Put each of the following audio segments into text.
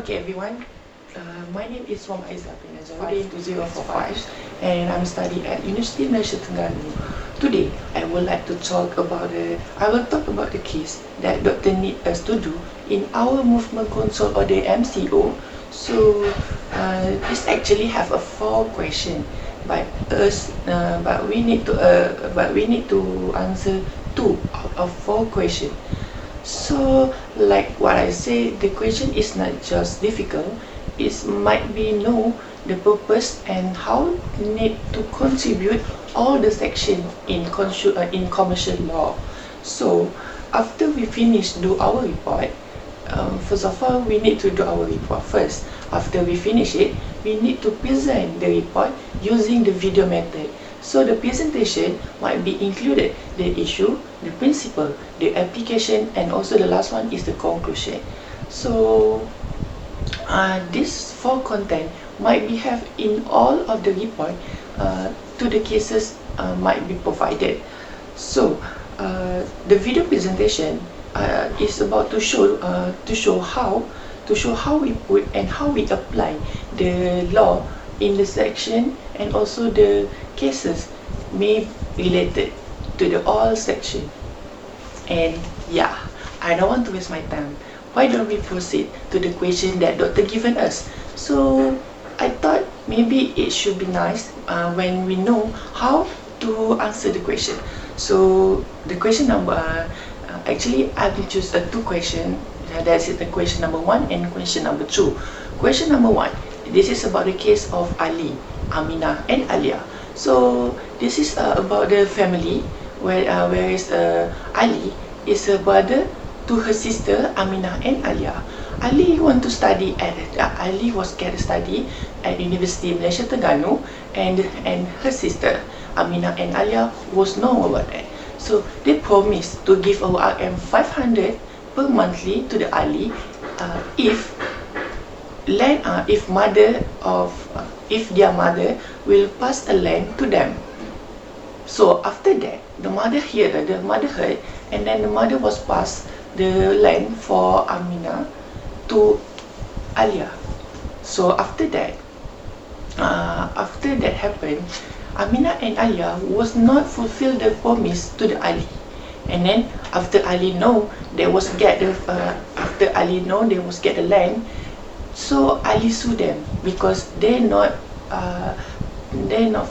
Okay everyone, my name is Wam Aizah bin 52045 and I'm studying at University Malaysia Terengganu. Today I would like to talk about the case that doctor need us to do in our movement console or the MCO. So this actually have a 4 question, but we need to answer 2 out of 4 question. So like what I say, the question is not just difficult, it might be know the purpose and how need to contribute all the section in commercial law. So after we finish do our report, first of all we need to do our report first. After we finish it, we need to present the report using the video method. So the presentation might be included the issue, the principle, the application, and also the last one is the conclusion. So this 4 content might be have in all of the report to the cases might be provided. So the video presentation is about to show how we put and how we apply the law in the section, and also the cases may related to the all section. And yeah, I don't want to waste my time. Why don't we proceed to the question that doctor given us? So I thought maybe it should be nice when we know how to answer the question. So the question number actually I will choose 2 question. That's it, the question number 1 and question number 2. Question number 1, this is about the case of Ali, Aminah and Alia. So this is about the family whereas Ali is a brother to her sister Aminah and Alia. Ali want to study at study at University Malaysia Terengganu, and her sister Aminah and Alia was know about that. So they promised to give our RM 500 per monthly to the Ali if their mother will pass a land to them. So after that, the mother heard, and then the mother was passed the land for Aminah to Alia. So after that happened, Aminah and Alia was not fulfill the promise to the Ali. And then after Ali know they was get the land, so Ali sue them because they not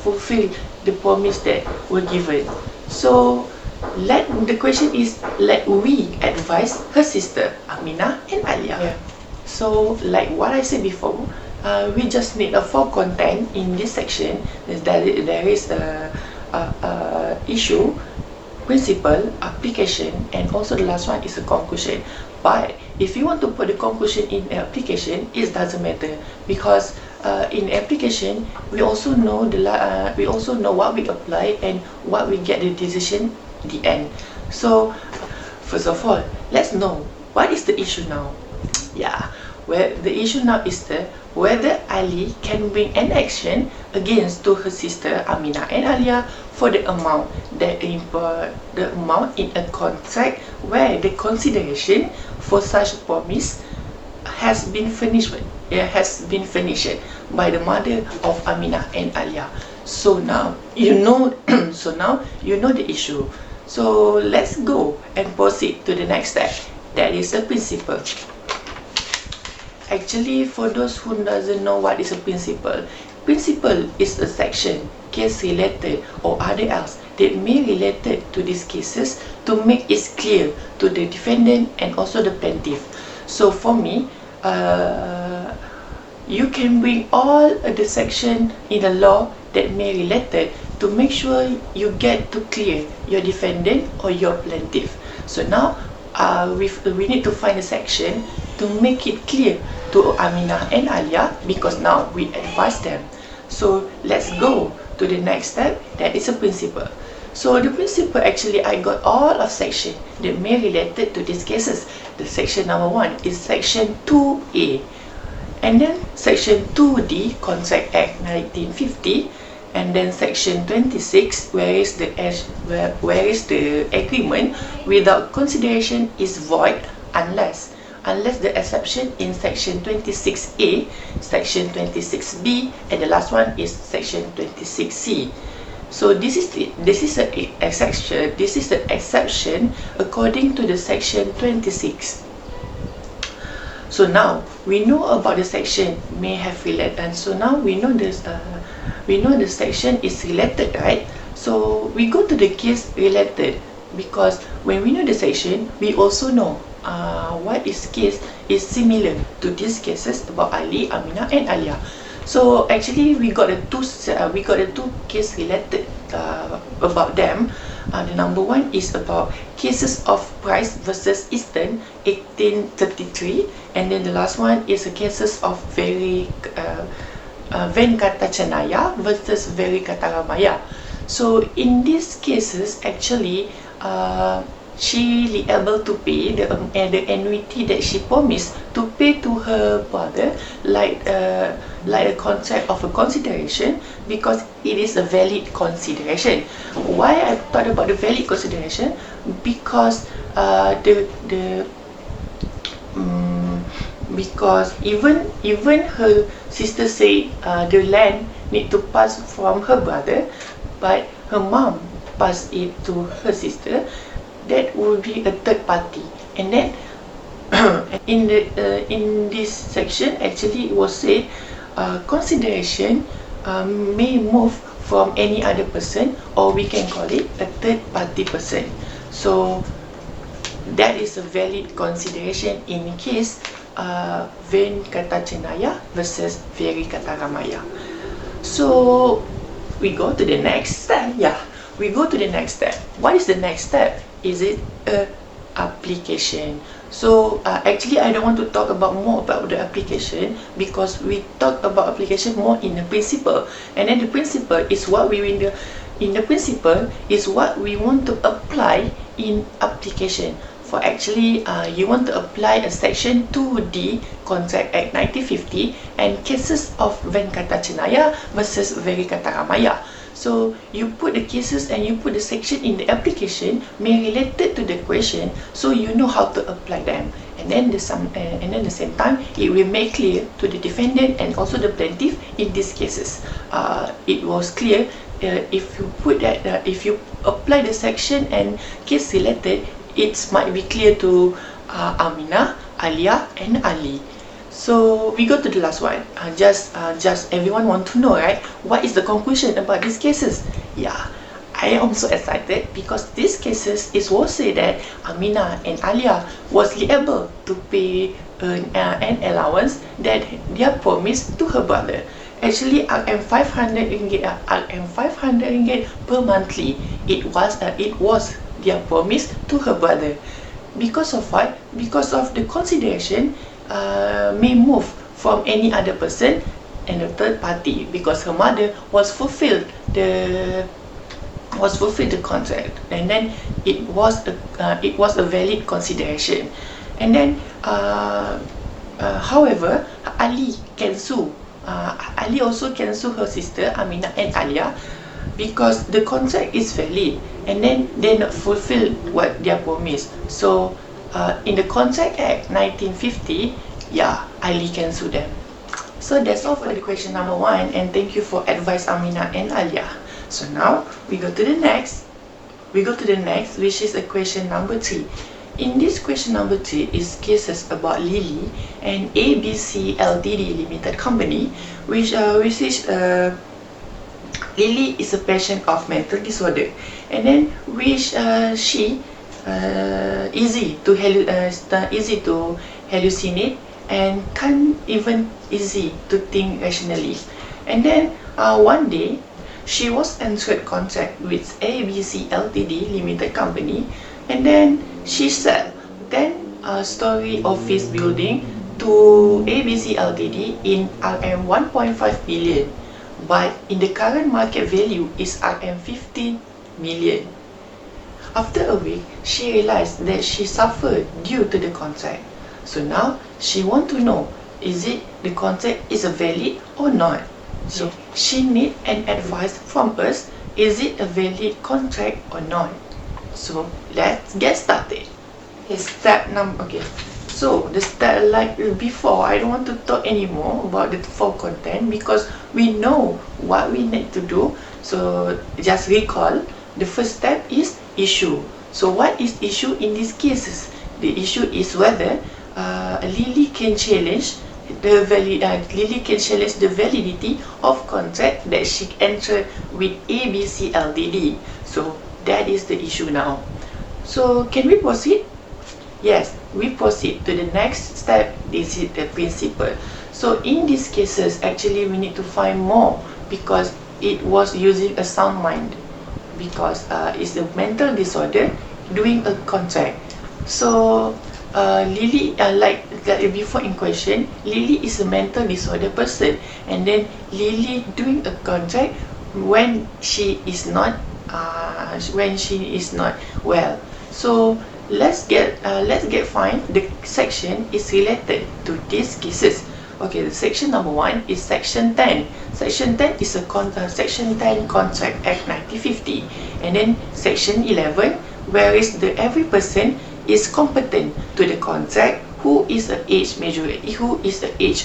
fulfill the promise that were given. So the question is, let we advise her sister Aminah and Alia. Yeah. So like what I said before, we just need a 4 content in this section. There is a issue, principle, application, and also the last one is a conclusion. But if you want to put the conclusion in application, it doesn't matter, because in application we also know what we apply and what we get the decision at the end. So first of all, let's know what is the issue now. Yeah, where the issue now is whether Ali can bring an action against to her sister Aminah and Alia for the amount in a contract where the consideration for such promise has been finished by the mother of Aminah and Alia. So now you know the issue. So let's go and proceed to the next step. That is a principle. Actually, for those who doesn't know what is a principle is a section, case related or other else that may related to these cases to make it clear to the defendant and also the plaintiff. So for me, you can bring all the section in the law that may related to make sure you get to clear your defendant or your plaintiff. So now we need to find a section to make it clear to Aminah and Alia, because now we advise them. So let's go to the next step, that is a principle. So the principle, actually I got all of section that may related to these cases. The section number 1 is section 2A, and then section 2D, Contract Act 1950, and then section 26, where is the agreement without consideration is void unless unless the exception in section 26A, section 26B, and the last one is section 26C. So this is the exception according to the section 26. So now we know about the section may have related, and so now we know this. We know the section is related, right? So we go to the case related, because when we know the section, we also know what is case is similar to these cases about Ali, Aminah, and Alia. So actually we got the two case related about them. The number one is about cases of Price versus Eastern 1833, and then the last one is a cases of Venkatachanaya versus Verikataramaya. So in these cases, actually, she liable to pay the annuity that she promised to pay to her brother, like a contract of a consideration, because it is a valid consideration. Why I thought about the valid consideration? Because because even her sister say the land need to pass from her brother, but her mom pass it to her sister, that would be a third party. And then in this section, actually it was said consideration may move from any other person, or we can call it a third party person. So that is a valid consideration in case Venkatachanaya versus Verikataramaya. So we go to the next step. We go to the next step. What is the next step? Is it a application? So actually I don't want to talk about more about the application, because we talk about application more in the principle, and then the principle is what we in the principle is what we want to apply in application. For actually you want to apply a section 2D Contract Act 1950 and cases of Venkatachanaya versus Verikataramaya. So you put the cases and you put the section in the application may related to the question, so you know how to apply them. And then the same time it will make clear to the defendant and also the plaintiff in these cases. It was clear if you put that if you apply the section and case related, it might be clear to Aminah, Alia, and Ali. So we go to the last one. Just everyone want to know, right? What is the conclusion about these cases? Yeah, I am so excited because these cases was said that Aminah and Alia was liable to pay an allowance that they promised to her brother. Actually, RM 500 ringgit per monthly. It was their promise to her brother. Because of what? Because of the consideration may move from any other person and a third party, because her mother was fulfilled the contract, and then it was a valid consideration. And then however, Ali can sue. Ali also can sue her sister Aminah and Alia, because the contract is valid and then they not fulfill what they promised. So in the Contract Act 1950, yeah, Ali can sue them. So that's all for the question number 1, and thank you for advice Aminah and Alia. So now we go to the next. Which is a question number 3. In this question number 3 is cases about Lily and ABC Ltd Limited Company, which is Lily is a patient of mental disorder, and then which she easy to hallucinate and can't even easy to think rationally. And then one day she was entered contract with ABC Ltd Limited Company, and then she sell 10-story office building to ABC Ltd in RM 1.5 billion, but in the current market value is RM 15 million. After a week, she realized that she suffered due to the contract. So now she want to know, is it the contract is valid or not? So she need an advice from us, is it a valid contract or not? So let's get started. So So like before, I don't want to talk anymore about the full content because we know what we need to do. So just recall, the first step is issue. So what is issue in these cases? The issue is whether Lily can challenge the validity of contract that she entered with ABC Ltd. So that is the issue now. So can we proceed? Yes, we proceed to the next step. This is the principle. So in these cases, actually we need to find more because it was using a sound mind, because it's a mental disorder doing a contract. So Lily, like before in question, Lily is a mental disorder person, and then Lily doing a contract when she is not well. So let's get find the section is related to these cases. Okay, the section number 1 is section 10. Section 10 is a section 10 Contract Act 1950, and then section 11, where is the every person is competent to the contract who is the age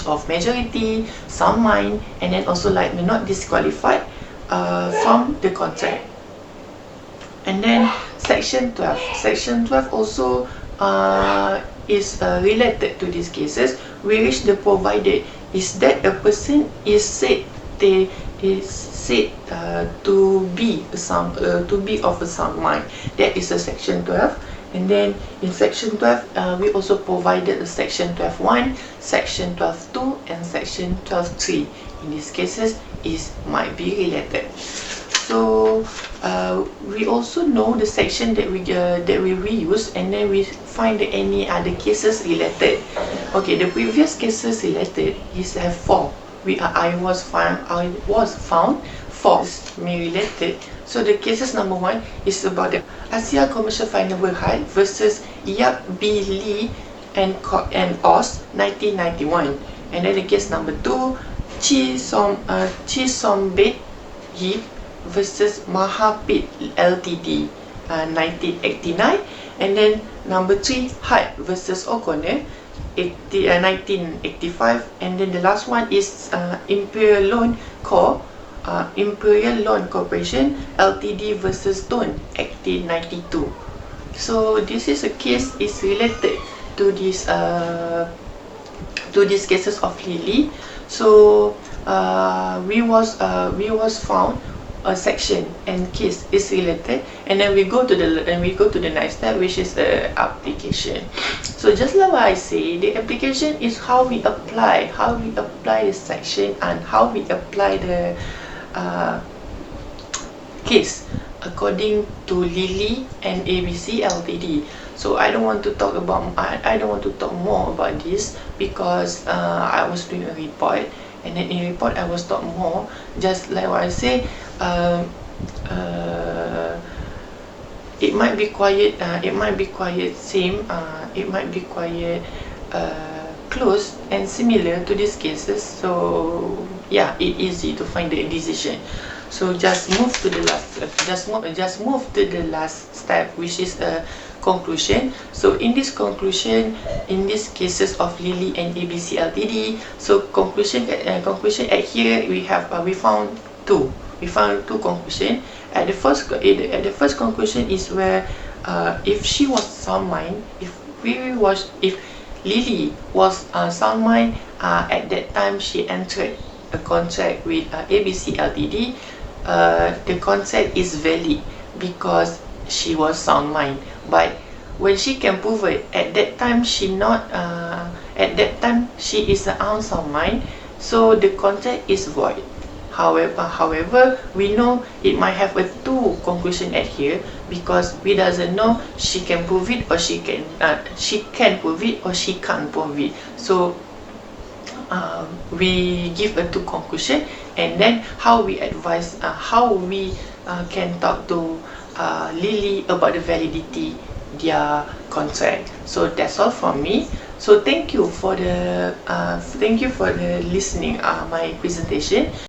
of majority, sound mind, and then also like not disqualified from the contract. And then section 12. Section 12 also is related to these cases, which the provided is that a person is said to be of a sound mind. That is a section 12. And then in section 12, we also provided a section 12.1, section 12.2, and section 12.3. In these cases, might be related. So we also know the section that we reuse, and then we find any other cases related. Okay, the previous cases related is have 4. I was found 4 related. So the cases number 1 is about the Asia Commercial Final Berhad versus Yap B Lee and Oz 1991, and then the case number 2, Chi Sombet Yip versus Mahapit Ltd 1989, and then number 3, Hart versus O'Connor 1985, and then the last one is Imperial Loan Corporation Ltd versus Stone 1892. So this is a case is related to these cases of Lily. So we was found a section and case is related, and then we go to the next step, which is the application. So just like what I say, the application is how we apply the section and how we apply the case according to Lily and ABC Ltd. So I don't want to talk more about this because I was doing a report, and then in report I was talk more. Just like what I say, it might be quiet. It might be quiet close and similar to these cases. So yeah, it's easy to find the decision. So just move to the last step, which is a conclusion. So in this conclusion, in these cases of Lily and ABC Ltd, so conclusion at here we found two conclusions. At the first conclusion is where if she was sound mind, if Lily was sound mind, at that time she entered a contract with ABC Ltd, the contract is valid because she was sound mind. But when she can prove it, at that time she is an unsound mind, so the contract is void. However, we know it might have a two conclusion at here because we doesn't know she can prove it or she can prove it or she can't prove it. So we give a two conclusion, and then how we advise, how we can talk to Lily about the validity their contract. So that's all from me. So thank you for the listening my presentation.